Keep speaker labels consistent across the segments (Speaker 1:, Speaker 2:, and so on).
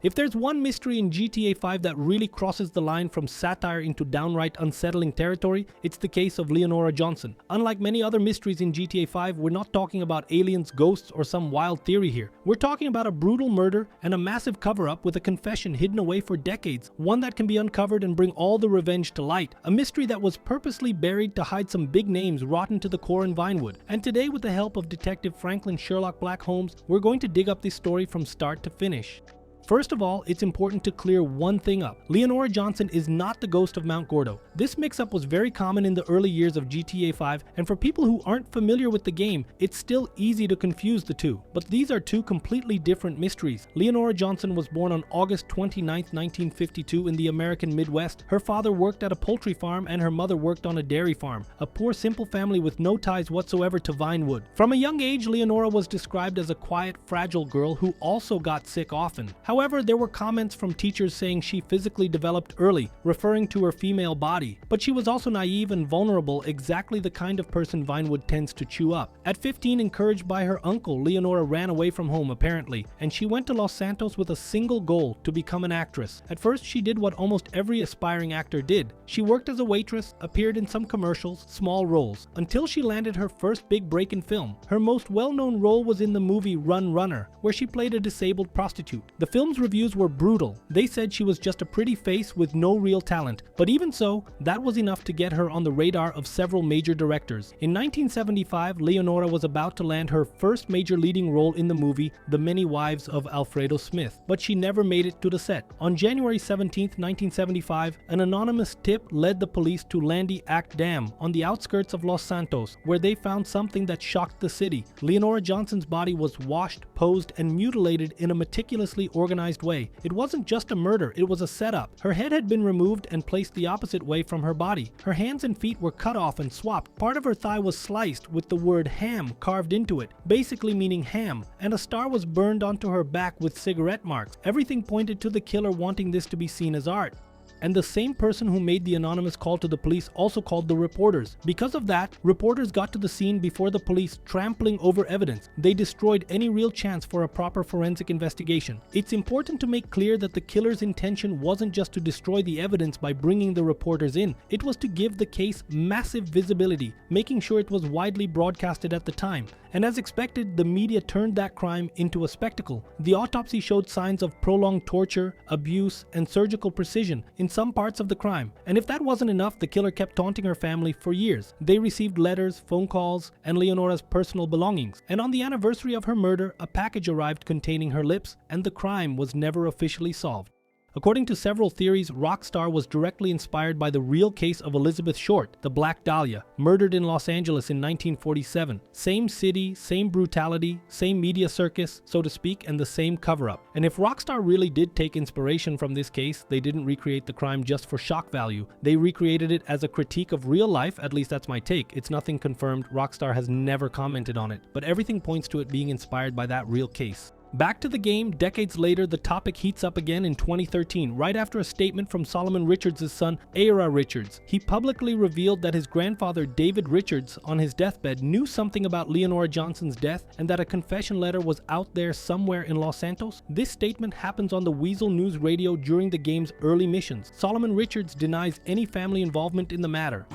Speaker 1: If there's one mystery in GTA 5 that really crosses the line from satire into downright unsettling territory, it's the case of Leonora Johnson. Unlike many other mysteries in GTA 5, we're not talking about aliens, ghosts, or some wild theory here. We're talking about a brutal murder and a massive cover-up with a confession hidden away for decades, one that can be uncovered and bring all the revenge to light. A mystery that was purposely buried to hide some big names rotten to the core in Vinewood. And today, with the help of Detective Franklin Sherlock Black Holmes, we're going to dig up this story from start to finish. First of all, it's important to clear one thing up. Leonora Johnson is not the ghost of Mount Gordo. This mix-up was very common in the early years of GTA 5, and for people who aren't familiar with the game, it's still easy to confuse the two. But these are two completely different mysteries. Leonora Johnson was born on August 29, 1952 in the American Midwest. Her father worked at a poultry farm and her mother worked on a dairy farm. A poor, simple family with no ties whatsoever to Vinewood. From a young age, Leonora was described as a quiet, fragile girl who also got sick often. However, there were comments from teachers saying she physically developed early, referring to her female body. But she was also naive and vulnerable, exactly the kind of person Vinewood tends to chew up. At 15, encouraged by her uncle, Leonora ran away from home apparently, and she went to Los Santos with a single goal: to become an actress. At first, she did what almost every aspiring actor did. She worked as a waitress, appeared in some commercials, small roles, until she landed her first big break in film. Her most well-known role was in the movie Run Runner, where she played a disabled prostitute. The film's reviews were brutal. They said she was just a pretty face with no real talent, but even so, that was enough to get her on the radar of several major directors. In 1975, Leonora was about to land her first major leading role in the movie The Many Wives of Alfredo Smith, but she never made it to the set. On January 17, 1975, an anonymous tip led the police to Landy Act Dam on the outskirts of Los Santos, where they found something that shocked the city. Leonora Johnson's body was washed, posed, and mutilated in a meticulously organized way. It wasn't just a murder, it was a setup. Her head had been removed and placed the opposite way from her body. Her hands and feet were cut off and swapped. Part of her thigh was sliced with the word ham carved into it, basically meaning ham, and a star was burned onto her back with cigarette marks. Everything pointed to the killer wanting this to be seen as art. And the same person who made the anonymous call to the police also called the reporters. Because of that, reporters got to the scene before the police, trampling over evidence. They destroyed any real chance for a proper forensic investigation. It's important to make clear that the killer's intention wasn't just to destroy the evidence by bringing the reporters in. It was to give the case massive visibility, making sure it was widely broadcasted at the time. And as expected, the media turned that crime into a spectacle. The autopsy showed signs of prolonged torture, abuse, and surgical precision in some parts of the crime. And if that wasn't enough, the killer kept taunting her family for years. They received letters, phone calls, and Leonora's personal belongings. And on the anniversary of her murder, a package arrived containing her lips, and the crime was never officially solved. According to several theories, Rockstar was directly inspired by the real case of Elizabeth Short, the Black Dahlia, murdered in Los Angeles in 1947. Same city, same brutality, same media circus, so to speak, and the same cover-up. And if Rockstar really did take inspiration from this case, they didn't recreate the crime just for shock value. They recreated it as a critique of real life, at least that's my take. It's nothing confirmed, Rockstar has never commented on it, but everything points to it being inspired by that real case. Back to the game, decades later, the topic heats up again in 2013, right after a statement from Solomon Richards' son, Ira Richards. He publicly revealed that his grandfather, David Richards, on his deathbed, knew something about Leonora Johnson's death and that a confession letter was out there somewhere in Los Santos. This statement happens on the Weasel News radio during the game's early missions. Solomon Richards denies any family involvement in the matter.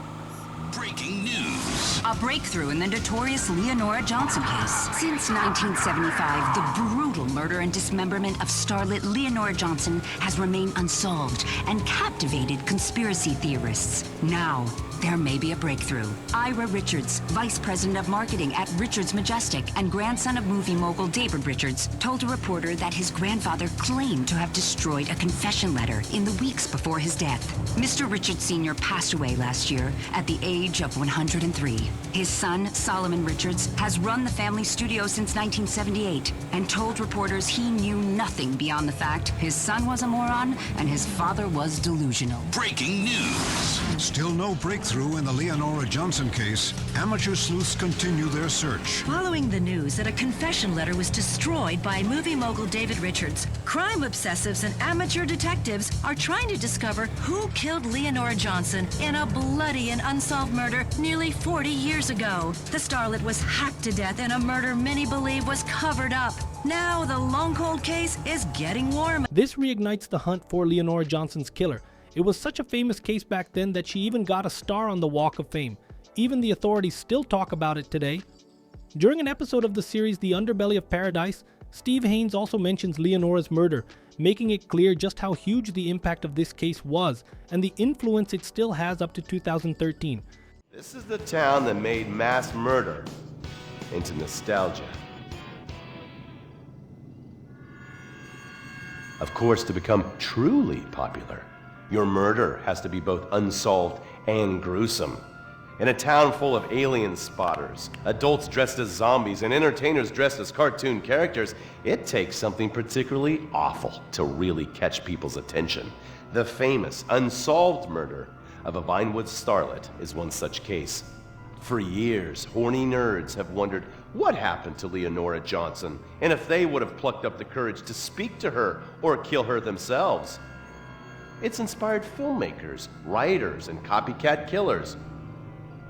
Speaker 2: Breaking news.
Speaker 3: A breakthrough in the notorious Leonora Johnson case. Since 1975, the brutal murder and dismemberment of starlet Leonora Johnson has remained unsolved and captivated conspiracy theorists. Now, there may be a breakthrough. Ira Richards, vice president of marketing at Richards Majestic and grandson of movie mogul David Richards, told a reporter that his grandfather claimed to have destroyed a confession letter in the weeks before his death. Mr. Richards Sr. passed away last year at the age of 103. His son, Solomon Richards, has run the family studio since 1978 and told reporters he knew nothing beyond the fact his son was a moron and his father was delusional.
Speaker 2: Breaking news.
Speaker 4: Still no breakthrough breakthrough in the Leonora Johnson case, amateur sleuths continue their search.
Speaker 5: Following the news that a confession letter was destroyed by movie mogul David Richards, crime obsessives and amateur detectives are trying to discover who killed Leonora Johnson in a bloody and unsolved murder nearly 40 years ago. The starlet was hacked to death in a murder many believe was covered up. Now the long cold case is getting warm.
Speaker 1: This reignites the hunt for Leonora Johnson's killer. It was such a famous case back then that she even got a star on the Walk of Fame. Even the authorities still talk about it today. During an episode of the series The Underbelly of Paradise, Steve Haynes also mentions Leonora's murder, making it clear just how huge the impact of this case was and the influence it still has up to 2013.
Speaker 6: This is the town that made mass murder into nostalgia. Of course, to become truly popular, your murder has to be both unsolved and gruesome. In a town full of alien spotters, adults dressed as zombies, and entertainers dressed as cartoon characters, it takes something particularly awful to really catch people's attention. The famous unsolved murder of a Vinewood starlet is one such case. For years, horny nerds have wondered what happened to Leonora Johnson, and if they would have plucked up the courage to speak to her or kill her themselves. It's inspired filmmakers, writers, and copycat killers.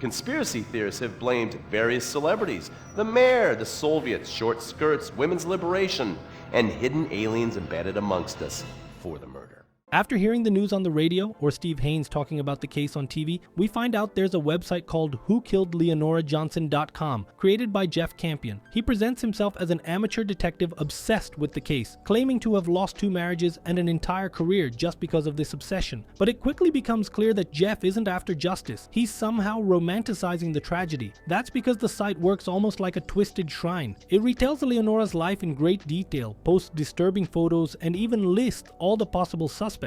Speaker 6: Conspiracy theorists have blamed various celebrities, the mayor, the Soviets, short skirts, women's liberation, and hidden aliens embedded amongst us for the murder.
Speaker 1: After hearing the news on the radio or Steve Haynes talking about the case on TV, we find out there's a website called WhoKilledLeonoraJohnson.com, created by Jeff Campion. He presents himself as an amateur detective obsessed with the case, claiming to have lost 2 marriages and an entire career just because of this obsession. But it quickly becomes clear that Jeff isn't after justice. He's somehow romanticizing the tragedy. That's because the site works almost like a twisted shrine. It retells Leonora's life in great detail, posts disturbing photos, and even lists all the possible suspects.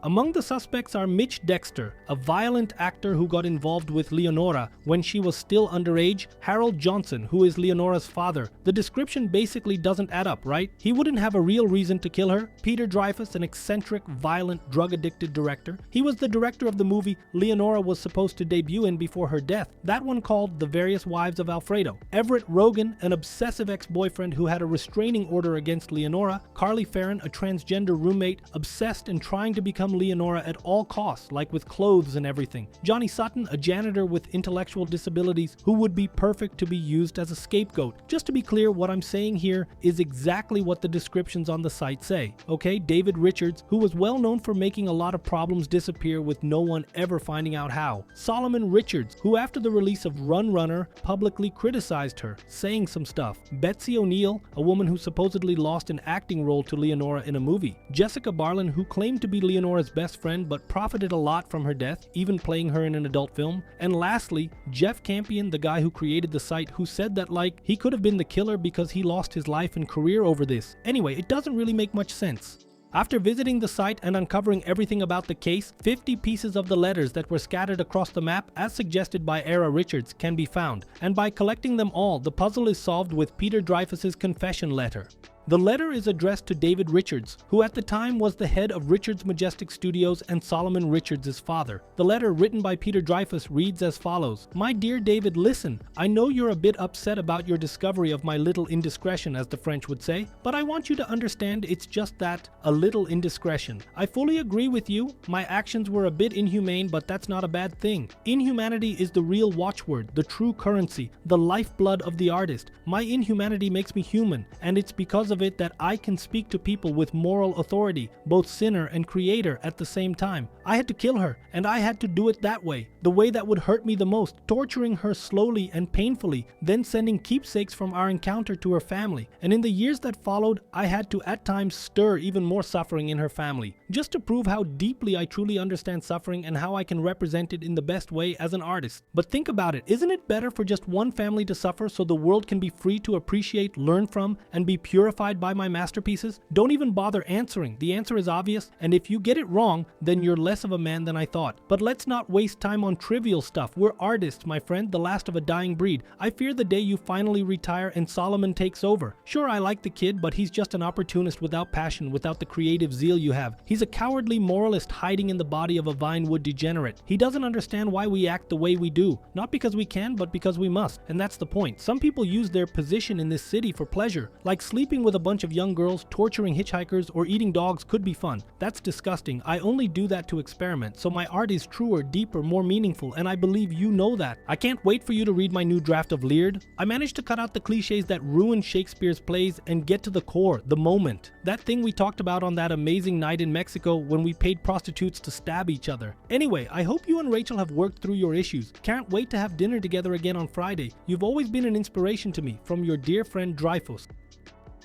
Speaker 1: Among the suspects are Mitch Dexter, a violent actor who got involved with Leonora when she was still underage, Harold Johnson, who is Leonora's father. The description basically doesn't add up, right? He wouldn't have a real reason to kill her. Peter Dreyfuss, an eccentric, violent, drug-addicted director. He was the director of the movie Leonora was supposed to debut in before her death, that one called The Various Wives of Alfredo. Everett Rogan, an obsessive ex-boyfriend who had a restraining order against Leonora. Carly Farron, a transgender roommate, obsessed and trying to become Leonora at all costs, like with clothes and everything. Johnny Sutton, a janitor with intellectual disabilities who would be perfect to be used as a scapegoat. Just to be clear, what I'm saying here is exactly what the descriptions on the site say. Okay, David Richards, who was well known for making a lot of problems disappear with no one ever finding out how. Solomon Richards, who after the release of Run Runner publicly criticized her, saying some stuff. Betsy O'Neill, a woman who supposedly lost an acting role to Leonora in a movie. Jessica Barlin, who claimed to be Leonora's best friend but profited a lot from her death, even playing her in an adult film. And lastly, Jeff Campion, the guy who created the site, who said that like he could have been the killer because he lost his life and career over this. Anyway, it doesn't really make much sense. After visiting the site and uncovering everything about the case, 50 pieces of the letters that were scattered across the map, as suggested by Era Richards, can be found. And by collecting them all, the puzzle is solved with Peter Dreyfuss's confession letter. The letter is addressed to David Richards, who at the time was the head of Richards Majestic Studios and Solomon Richards' father. The letter, written by Peter Dreyfuss, reads as follows. My dear David, listen, I know you're a bit upset about your discovery of my little indiscretion, as the French would say, but I want you to understand it's just that, a little indiscretion. I fully agree with you, my actions were a bit inhumane, but that's not a bad thing. Inhumanity is the real watchword, the true currency, the lifeblood of the artist. My inhumanity makes me human, and it's because of it that I can speak to people with moral authority, both sinner and creator at the same time. I had to kill her, and I had to do it that way, the way that would hurt me the most, torturing her slowly and painfully, then sending keepsakes from our encounter to her family. And in the years that followed, I had to at times stir even more suffering in her family, just to prove how deeply I truly understand suffering and how I can represent it in the best way as an artist. But think about it, isn't it better for just one family to suffer so the world can be free to appreciate, learn from, and be purified justified by my masterpieces? Don't even bother answering. The answer is obvious, and if you get it wrong, then you're less of a man than I thought. But let's not waste time on trivial stuff. We're artists, my friend, the last of a dying breed. I fear the day you finally retire and Solomon takes over. Sure, I like the kid, but he's just an opportunist without passion, without the creative zeal you have. He's a cowardly moralist hiding in the body of a Vinewood degenerate. He doesn't understand why we act the way we do. Not because we can, but because we must. And that's the point. Some people use their position in this city for pleasure. Like sleeping with a bunch of young girls, torturing hitchhikers, or eating dogs could be fun. That's disgusting. I only do that to experiment, so my art is truer, deeper, more meaningful, and I believe you know that. I can't wait for you to read my new draft of Leard. I managed to cut out the cliches that ruin Shakespeare's plays and get to the core, the moment. That thing we talked about on that amazing night in Mexico when we paid prostitutes to stab each other. Anyway, I hope you and Rachel have worked through your issues. Can't wait to have dinner together again on Friday. You've always been an inspiration to me, from your dear friend Dreyfus.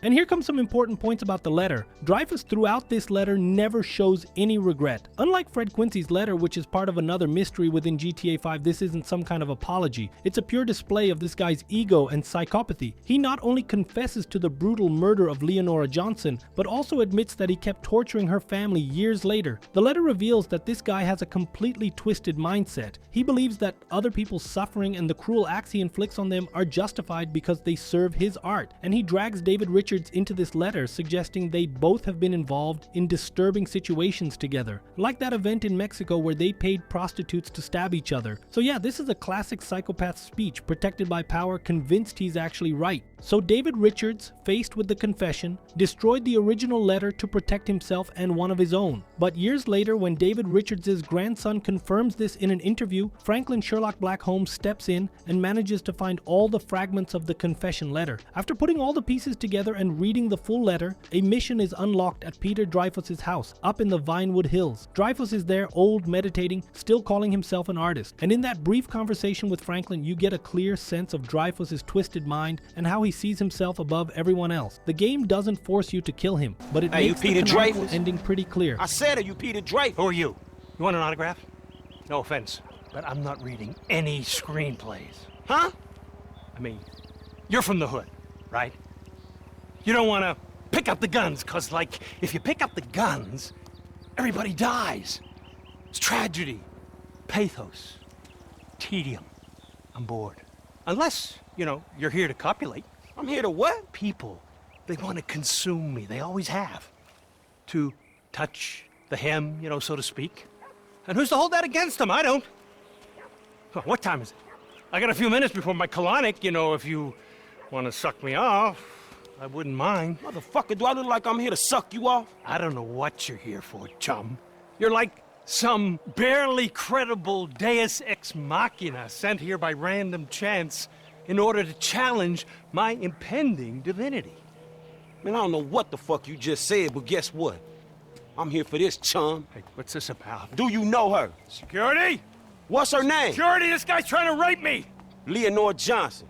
Speaker 1: And here come some important points about the letter. Dreyfus throughout this letter never shows any regret. Unlike Fred Quincy's letter, which is part of another mystery within GTA 5, this isn't some kind of apology. It's a pure display of this guy's ego and psychopathy. He not only confesses to the brutal murder of Leonora Johnson, but also admits that he kept torturing her family years later. The letter reveals that this guy has a completely twisted mindset. He believes that other people's suffering and the cruel acts he inflicts on them are justified because they serve his art, and he drags David Richards into this letter, suggesting they both have been involved in disturbing situations together, like that event in Mexico where they paid prostitutes to stab each other. So yeah, this is a classic psychopath speech, protected by power, convinced he's actually right. So David Richards, faced with the confession, destroyed the original letter to protect himself and one of his own. But years later, when David Richards' grandson confirms this in an interview, Franklin Sherlock Black Holmes steps in and manages to find all the fragments of the confession letter. After putting all the pieces together and reading the full letter, a mission is unlocked at Peter Dreyfus's house, up in the Vinewood Hills. Dreyfus is there, old, meditating, still calling himself an artist. And in that brief conversation with Franklin, you get a clear sense of Dreyfus's twisted mind and how he sees himself above everyone else. The game doesn't force you to kill him, but it makes the canonical ending pretty clear.
Speaker 7: I said it, you Peter Dreyfus.
Speaker 8: Who are you? You want an autograph? No offense, but I'm not reading any screenplays.
Speaker 7: Huh?
Speaker 8: I mean, you're from the hood, right? You don't want to pick up the guns, because, like, if you pick up the guns, everybody dies. It's tragedy, pathos, tedium. I'm bored. Unless, you know, you're here to copulate.
Speaker 7: I'm here to what?
Speaker 8: People, they want to consume me. They always have. To touch the hem, you know, so to speak. And who's to hold that against them? I don't. Oh, what time is it? I got a few minutes before my colonic, you know, if you want to suck me off, I wouldn't mind.
Speaker 7: Motherfucker, do I look like I'm here to suck you off?
Speaker 8: I don't know what you're here for, chum. You're like some barely credible deus ex machina sent here by random chance in order to challenge my impending divinity.
Speaker 7: Man, I don't know what the fuck you just said, but guess what? I'm here for this, chum.
Speaker 8: Hey, what's this about?
Speaker 7: Do you know her?
Speaker 8: Security?
Speaker 7: What's her name?
Speaker 8: Security, this guy's trying to rape me!
Speaker 7: Leonora Johnson.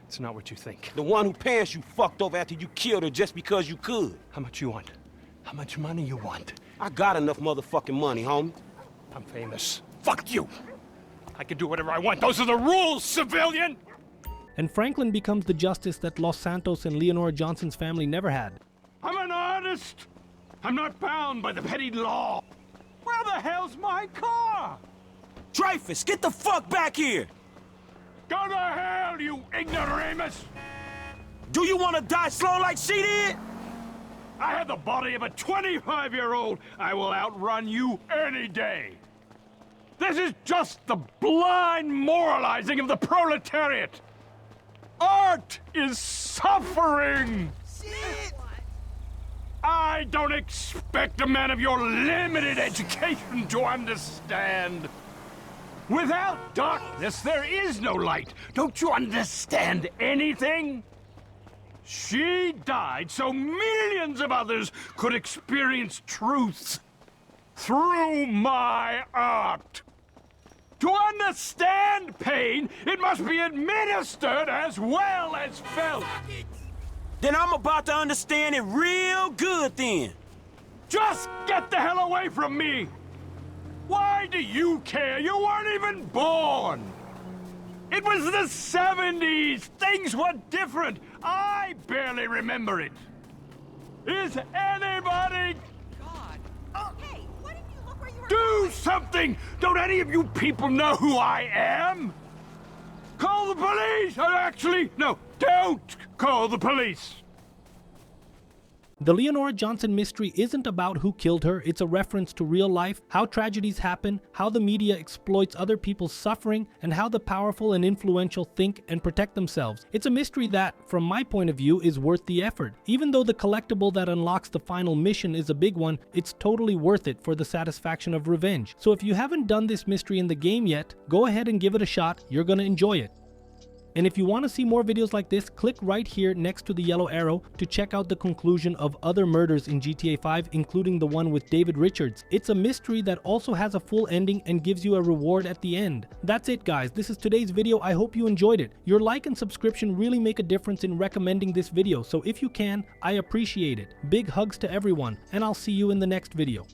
Speaker 8: It's not what you think.
Speaker 7: The one who parents you fucked over after you killed her just because you could.
Speaker 8: How much you want? How much money you want?
Speaker 7: I got enough motherfucking money, homie.
Speaker 8: I'm famous. Fuck you! I can do whatever I want. Those are the rules, civilian!
Speaker 1: And Franklin becomes the justice that Los Santos and Leonora Johnson's family never had.
Speaker 9: I'm an artist. I'm not bound by the petty law. Where the hell's my car?
Speaker 7: Dreyfus, get the fuck back here!
Speaker 9: Go to hell, you ignoramus!
Speaker 7: Do you want to die slow like she did?
Speaker 9: I have the body of a 25-year-old. I will outrun you any day. This is just the blind moralizing of the proletariat. Art is suffering.
Speaker 7: Shit!
Speaker 9: I don't expect a man of your limited education to understand. Without darkness, there is no light. Don't you understand anything? She died so millions of others could experience truth through my art. To understand pain, it must be administered as well as felt.
Speaker 7: Then I'm about to understand it real good then.
Speaker 9: Just get the hell away from me! Why do you care? You weren't even born! It was the 70s! Things were different! I barely remember it. Is anybody...
Speaker 10: Hey, why didn't you look where you were
Speaker 9: Do something! Don't any of you people know who I am? Call the police! Actually, no, don't call the police!
Speaker 1: The Leonora Johnson mystery isn't about who killed her, it's a reference to real life, how tragedies happen, how the media exploits other people's suffering, and how the powerful and influential think and protect themselves. It's a mystery that, from my point of view, is worth the effort. Even though the collectible that unlocks the final mission is a big one, it's totally worth it for the satisfaction of revenge. So if you haven't done this mystery in the game yet, go ahead and give it a shot, you're gonna enjoy it. And if you want to see more videos like this, click right here next to the yellow arrow to check out the conclusion of other murders in GTA 5, including the one with David Richards. It's a mystery that also has a full ending and gives you a reward at the end. That's it guys, this is today's video, I hope you enjoyed it. Your like and subscription really make a difference in recommending this video, so if you can, I appreciate it. Big hugs to everyone, and I'll see you in the next video.